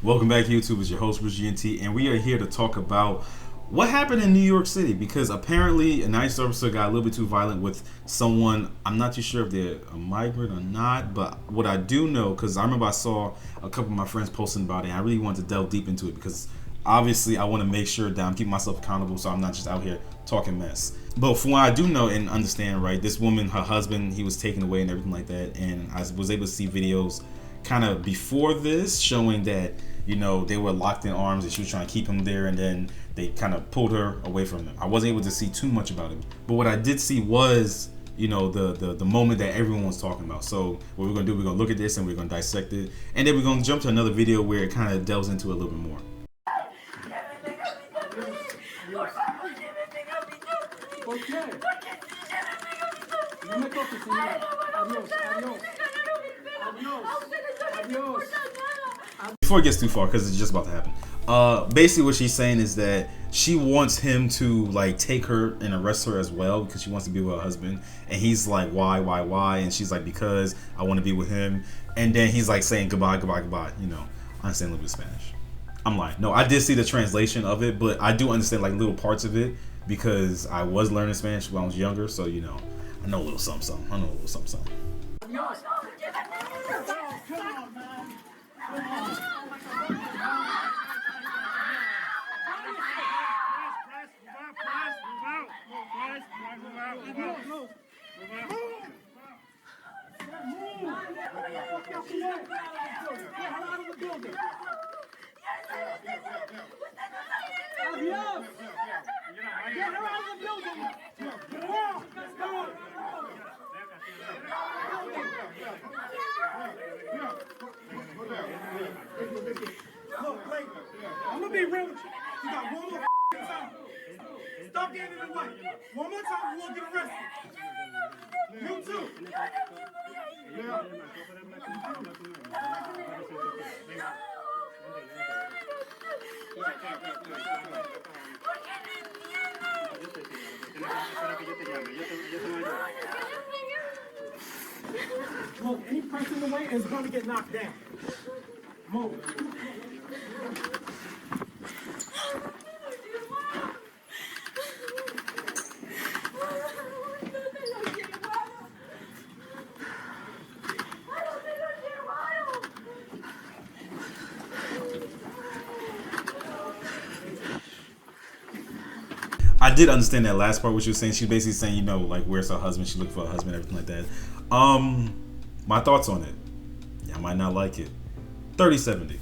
Welcome back, YouTube. It's your host, Bruce GNT, and we are here to talk about what happened in New York City, because apparently an ICE officer got a little bit too violent with someone. I'm not too sure if they're a migrant or not, but what I do know, because I remember I saw a couple of my friends posting about it, and I really wanted to delve deep into it because obviously I want to make sure that I'm keeping myself accountable so I'm not just out here talking mess. But from what I do know and understand, right, this woman, her husband, he was taken away and everything like that, and I was able to see videos kind of before this showing that, you know, they were locked in arms and she was trying to keep him there, and then they kind of pulled her away from him. I wasn't able to see too much about him, but what I did see was, you know, the moment that everyone was talking about. So what we're gonna do, we're gonna look at this and we're gonna dissect it, and then we're gonna jump to another video where it kind of delves into it a little bit more. Before it gets too far, because it's just about to happen. Basically what she's saying is that she wants him to like take her and arrest her as well, because she wants to be with her husband, and he's like, why, and she's like, because I want to be with him. And then he's like saying goodbye, you know. I understand a little bit of Spanish. I'm lying. No, I did see the translation of it, but I do understand like little parts of it because I was learning Spanish when I was younger, so you know, I know a little something. I know a little something. I'm gonna be real with you. You got one more time. Stop getting in the way. One more time, we won't get arrested. You too. Yeah. Look, any person in the way is going to get knocked down. Move. I did understand that last part, what she was saying. She's basically saying, you know, like, where's her husband? She looking for her husband, everything like that. My thoughts on it. Yeah, I might not like it. 30-70.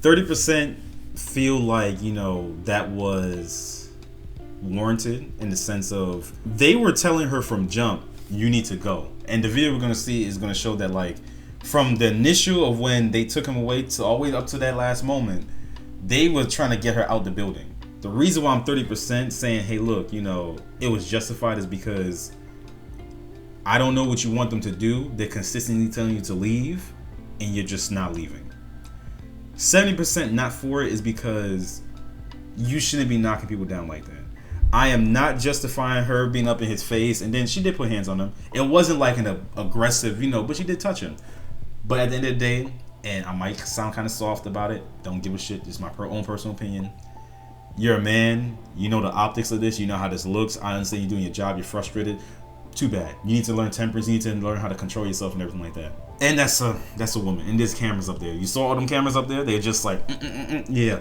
30% feel like, you know, that was warranted in the sense of they were telling her from jump, you need to go. And the video we're going to see is going to show that, like, from the initial of when they took him away to all the way up to that last moment, they were trying to get her out the building. The reason why I'm 30% saying, hey, look, you know, it was justified is because I don't know what you want them to do. They're consistently telling you to leave, and you're just not leaving. 70% not for it is because you shouldn't be knocking people down like that. I am not justifying her being up in his face, and then she did put hands on him. It wasn't like an aggressive, you know, but she did touch him. But at the end of the day, and I might sound kind of soft about it, don't give a shit, this is my own personal opinion. You're a man, you know the optics of this, you know how this looks. I understand you're doing your job, you're frustrated. Too bad. You need to learn temperance, you need to learn how to control yourself and everything like that. And that's a woman, and there's cameras up there. You saw all them cameras up there? They're just like, yeah.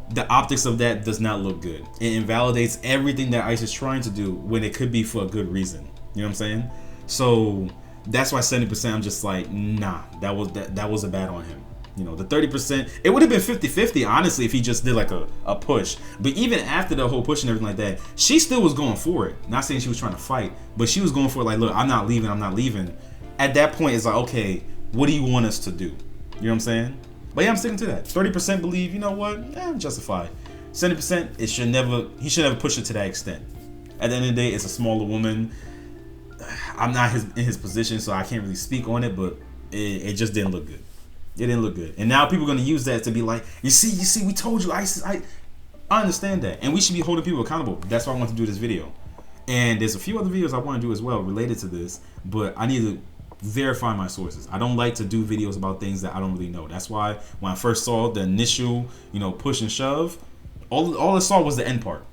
The optics of that does not look good. It invalidates everything that ICE is trying to do when it could be for a good reason. You know what I'm saying? So that's why 70% I'm just like, nah, that was a bad on him. You know, the 30%, it would have been 50-50, honestly, if he just did like a push. But even after the whole push and everything like that, she still was going for it. Not saying she was trying to fight, but she was going for it like, look, I'm not leaving. At that point, it's like, okay, what do you want us to do? You know what I'm saying? But yeah, I'm sticking to that. 30% believe, you know what? Yeah, I'm justified. 70%, he should never push it to that extent. At the end of the day, it's a smaller woman. I'm not in his position, so I can't really speak on it, but it just didn't look good. It didn't look good. And now people are going to use that to be like, you see, we told you. I understand that. And we should be holding people accountable. That's why I want to do this video. And there's a few other videos I want to do as well related to this, but I need to verify my sources. I don't like to do videos about things that I don't really know. That's why when I first saw the initial, push and shove, all I saw was the end part.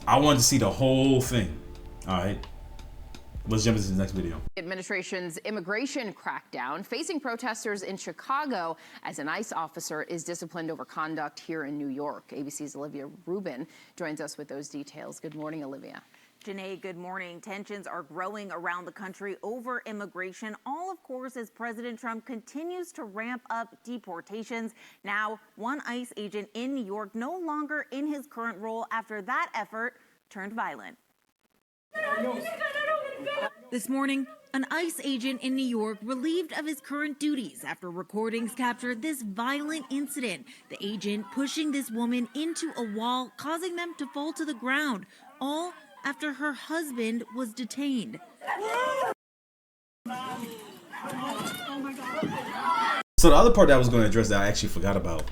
I wanted to see the whole thing. All right. Let's jump into the next video. Administration's immigration crackdown facing protesters in Chicago as an ICE officer is disciplined over conduct here in New York. ABC's Olivia Rubin joins us with those details. Good morning, Olivia. Janae, good morning. Tensions are growing around the country over immigration, all of course as President Trump continues to ramp up deportations. Now, one ICE agent in New York no longer in his current role after that effort turned violent. This morning, an ICE agent in New York relieved of his current duties after recordings captured this violent incident. The agent pushing this woman into a wall, causing them to fall to the ground, all after her husband was detained. So the other part that I was going to address that I actually forgot about.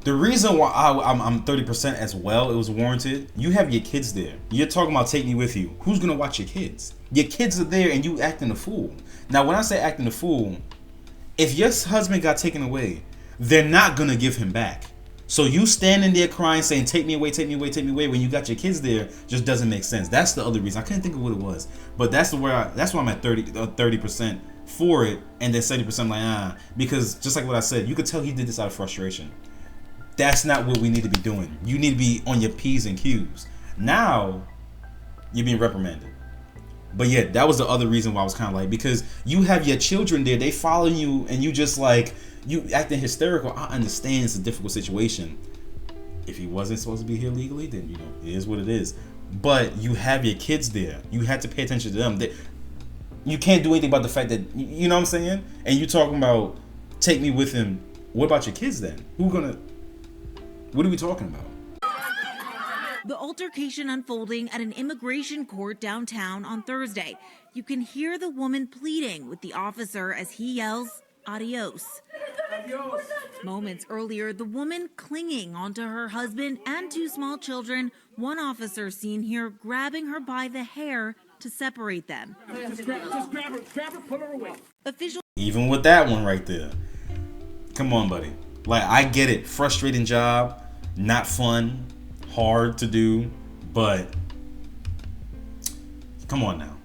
The reason why I'm 30% as well, it was warranted. You have your kids there. You're talking about take me with you. Who's going to watch your kids? Your kids are there and you acting a fool. Now, when I say acting a fool, if your husband got taken away, they're not going to give him back. So you standing there crying, saying, take me away, take me away, take me away, when you got your kids there, just doesn't make sense. That's the other reason. I couldn't think of what it was. But that's why I'm at 30% for it, and then 70% I'm like, because just like what I said, you could tell he did this out of frustration. That's not what we need to be doing. You need to be on your P's and Q's. Now, you're being reprimanded. But yeah, that was the other reason why I was kind of like, because you have your children there, they follow you, and you just like, you acting hysterical. I understand it's a difficult situation. If he wasn't supposed to be here legally, then, it is what it is. But you have your kids there. You have to pay attention to them. You can't do anything about the fact that, you know what I'm saying? And you talking about take me with him. What about your kids then? What are we talking about? The altercation unfolding at an immigration court downtown on Thursday. You can hear the woman pleading with the officer as he yells, "Adios." Adios. Moments earlier, the woman clinging onto her husband and two small children. One officer seen here grabbing her by the hair to separate them. Just grab her, pull her away. Officials. Even with that one right there. Come on, buddy. Like, I get it. Frustrating job, not fun, hard to do, but come on now.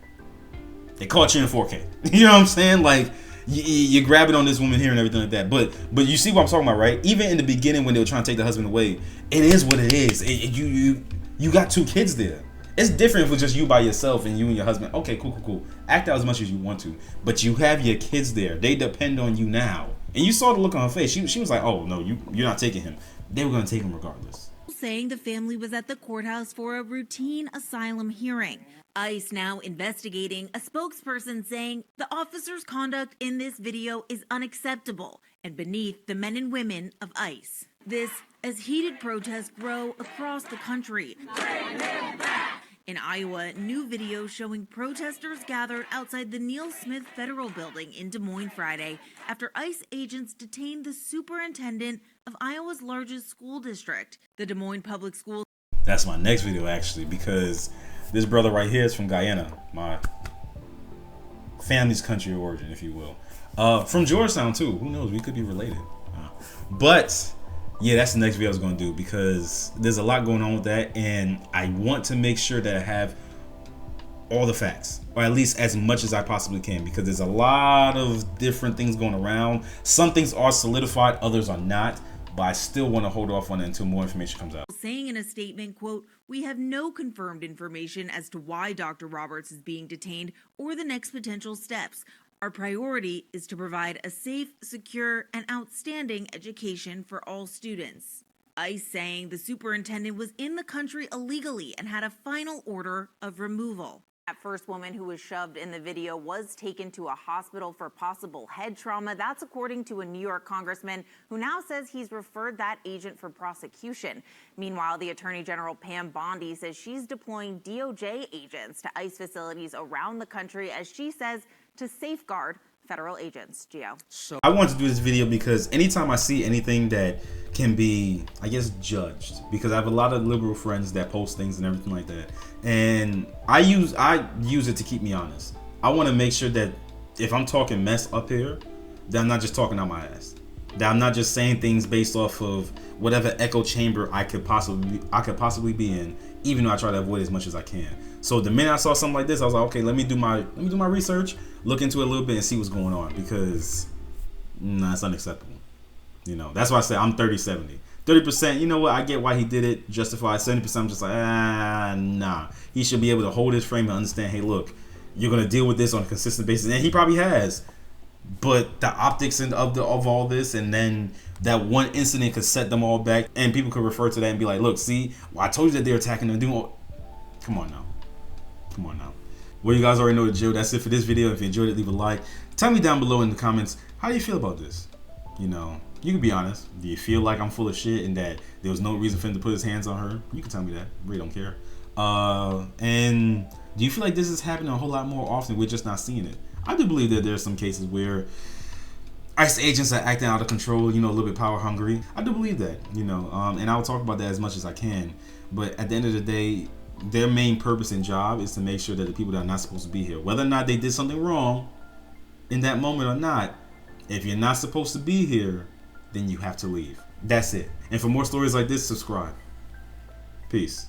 They caught you in 4K. You know what I'm saying? Like, you're grabbing on this woman here and everything like that. But you see what I'm talking about, right? Even in the beginning when they were trying to take the husband away, it is what it is. You got two kids there. It's different if it's just you by yourself and you and your husband. Okay, cool. Act out as much as you want to. But you have your kids there. They depend on you now. And you saw the look on her face. She was like, oh, no, you're not taking him. They were going to take him regardless. Saying the family was at the courthouse for a routine asylum hearing. ICE now investigating, a spokesperson saying the officer's conduct in this video is unacceptable and beneath the men and women of ICE. This as heated protests grow across the country. In Iowa, new video showing protesters gathered outside the Neil Smith Federal Building in Des Moines Friday after ICE agents detained the superintendent of Iowa's largest school district, the Des Moines Public Schools. That's my next video, actually, because this brother right here is from Guyana, my family's country of origin, if you will. From Georgetown, too. Who knows? We could be related. But yeah, that's the next video I was going to do, because there's a lot going on with that, and I want to make sure that I have all the facts, or at least as much as I possibly can, because there's a lot of different things going around. Some things are solidified, others are not, but I still want to hold off on it until more information comes out. Saying in a statement, quote, "We have no confirmed information as to why Dr. Roberts is being detained or the next potential steps. Our priority is to provide a safe, secure, and outstanding education for all students." ICE saying the superintendent was in the country illegally and had a final order of removal. That first woman who was shoved in the video was taken to a hospital for possible head trauma. That's according to a New York congressman who now says he's referred that agent for prosecution. Meanwhile, the Attorney General Pam Bondi says she's deploying DOJ agents to ICE facilities around the country, as she says, to safeguard federal agents. Gio. So I want to do this video because anytime I see anything that can be, I guess, judged, because I have a lot of liberal friends that post things and everything like that, and I use it to keep me honest. I want to make sure that if I'm talking mess up here, that I'm not just talking out my ass. That I'm not just saying things based off of whatever echo chamber I could possibly be in, even though I try to avoid it as much as I can. So the minute I saw something like this, I was like, okay, let me do my research, look into it a little bit, and see what's going on, because it's unacceptable. You know, that's why I said I'm 30-70. 30%, you know what? I get why he did it, justified. 70%, I'm just like, nah. He should be able to hold his frame and understand, hey, look, you're gonna deal with this on a consistent basis, and he probably has. But the optics of all this, and then that one incident could set them all back, and people could refer to that and be like, look, see, well, I told you that they're attacking them. Come on now. Well, you guys already know the drill. That's it for this video. If you enjoyed it, leave a like. Tell me down below in the comments, how do you feel about this? You know, you can be honest. Do you feel like I'm full of shit and that there was no reason for him to put his hands on her? You can tell me that. I really don't care. And do you feel like this is happening a whole lot more often? We're just not seeing it. I do believe that there's some cases where ICE agents are acting out of control, you know, a little bit power hungry. I do believe that, you know, and I'll talk about that as much as I can. But at the end of the day, their main purpose and job is to make sure that the people that are not supposed to be here, whether or not they did something wrong in that moment or not, if you're not supposed to be here, then you have to leave. That's it. And for more stories like this, subscribe. Peace.